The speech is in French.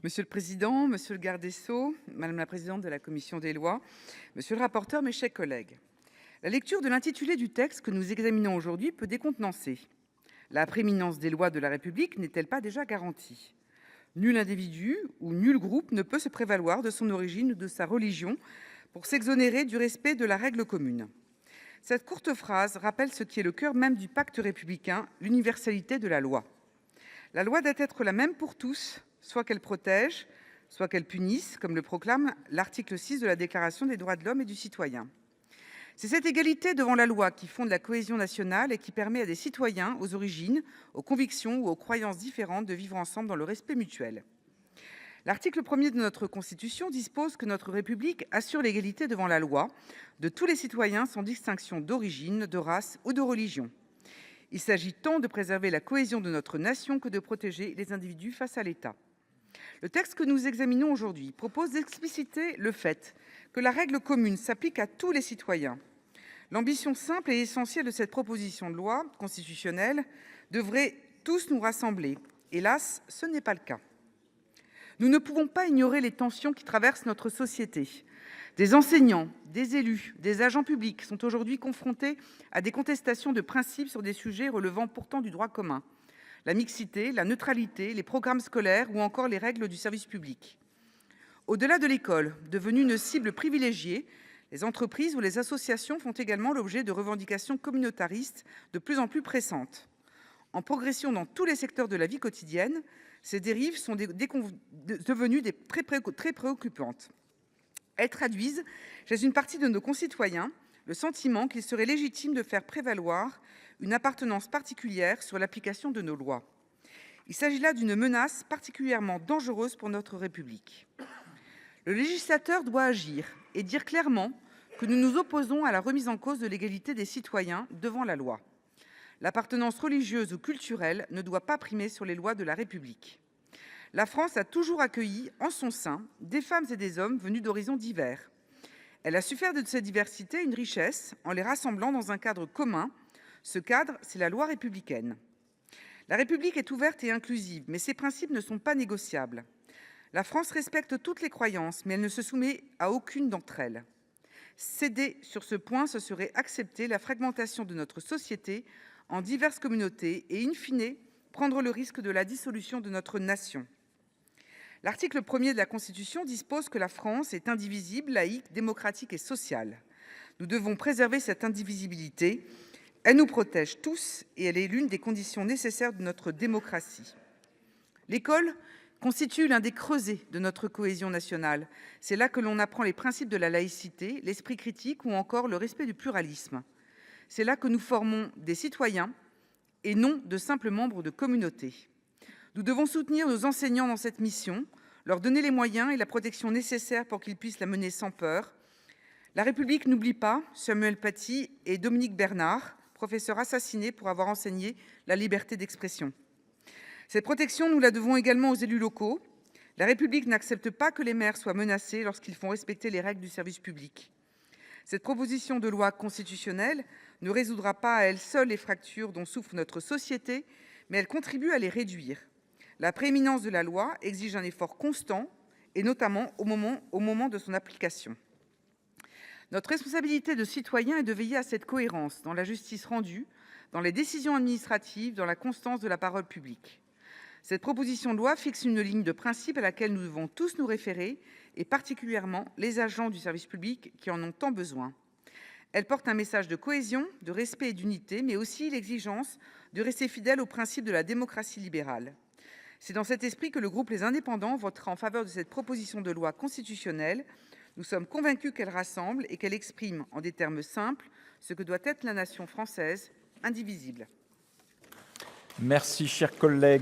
Monsieur le président, monsieur le garde des sceaux, madame la présidente de la commission des lois, monsieur le rapporteur, mes chers collègues, la lecture de l'intitulé du texte que nous examinons aujourd'hui peut décontenancer. La prééminence des lois de la République n'est-elle pas déjà garantie? Nul individu ou nul groupe ne peut se prévaloir de son origine ou de sa religion pour s'exonérer du respect de la règle commune. Cette courte phrase rappelle ce qui est le cœur même du pacte républicain, l'universalité de la loi. La loi doit être la même pour tous, soit qu'elle protège, soit qu'elle punisse, comme le proclame l'article 6 de la Déclaration des droits de l'homme et du citoyen. C'est cette égalité devant la loi qui fonde la cohésion nationale et qui permet à des citoyens aux origines, aux convictions ou aux croyances différentes de vivre ensemble dans le respect mutuel. L'article 1er de notre Constitution dispose que notre République assure l'égalité devant la loi de tous les citoyens sans distinction d'origine, de race ou de religion. Il s'agit tant de préserver la cohésion de notre nation que de protéger les individus face à l'État. Le texte que nous examinons aujourd'hui propose d'expliciter le fait que la règle commune s'applique à tous les citoyens. L'ambition simple et essentielle de cette proposition de loi constitutionnelle devrait tous nous rassembler. Hélas, ce n'est pas le cas. Nous ne pouvons pas ignorer les tensions qui traversent notre société. Des enseignants, des élus, des agents publics sont aujourd'hui confrontés à des contestations de principes sur des sujets relevant pourtant du droit commun. La mixité, la neutralité, les programmes scolaires ou encore les règles du service public. Au-delà de l'école, devenue une cible privilégiée, les entreprises ou les associations font également l'objet de revendications communautaristes de plus en plus pressantes. En progression dans tous les secteurs de la vie quotidienne, ces dérives sont devenues très préoccupantes. Elles traduisent, chez une partie de nos concitoyens, le sentiment qu'il serait légitime de faire prévaloir une appartenance particulière sur l'application de nos lois. Il s'agit là d'une menace particulièrement dangereuse pour notre République. Le législateur doit agir et dire clairement que nous nous opposons à la remise en cause de l'égalité des citoyens devant la loi. L'appartenance religieuse ou culturelle ne doit pas primer sur les lois de la République. La France a toujours accueilli en son sein des femmes et des hommes venus d'horizons divers. Elle a su faire de cette diversité une richesse en les rassemblant dans un cadre commun. Ce cadre, c'est la loi républicaine. La République est ouverte et inclusive, mais ses principes ne sont pas négociables. La France respecte toutes les croyances, mais elle ne se soumet à aucune d'entre elles. Céder sur ce point, ce serait accepter la fragmentation de notre société en diverses communautés et, in fine, prendre le risque de la dissolution de notre nation. L'article 1er de la Constitution dispose que la France est indivisible, laïque, démocratique et sociale. Nous devons préserver cette indivisibilité. Elle nous protège tous et elle est l'une des conditions nécessaires de notre démocratie. L'école constitue l'un des creusets de notre cohésion nationale. C'est là que l'on apprend les principes de la laïcité, l'esprit critique ou encore le respect du pluralisme. C'est là que nous formons des citoyens et non de simples membres de communautés. Nous devons soutenir nos enseignants dans cette mission, leur donner les moyens et la protection nécessaires pour qu'ils puissent la mener sans peur. La République n'oublie pas Samuel Paty et Dominique Bernard, professeurs assassinés pour avoir enseigné la liberté d'expression. Cette protection, nous la devons également aux élus locaux. La République n'accepte pas que les maires soient menacés lorsqu'ils font respecter les règles du service public. Cette proposition de loi constitutionnelle ne résoudra pas à elle seule les fractures dont souffre notre société, mais elle contribue à les réduire. La prééminence de la loi exige un effort constant, et notamment au moment de son application. Notre responsabilité de citoyen est de veiller à cette cohérence dans la justice rendue, dans les décisions administratives, dans la constance de la parole publique. Cette proposition de loi fixe une ligne de principe à laquelle nous devons tous nous référer, et particulièrement les agents du service public qui en ont tant besoin. Elle porte un message de cohésion, de respect et d'unité, mais aussi l'exigence de rester fidèle aux principes de la démocratie libérale. C'est dans cet esprit que le groupe Les Indépendants votera en faveur de cette proposition de loi constitutionnelle. Nous sommes convaincus qu'elle rassemble et qu'elle exprime, en des termes simples, ce que doit être la nation française, indivisible. Merci, chers collègues.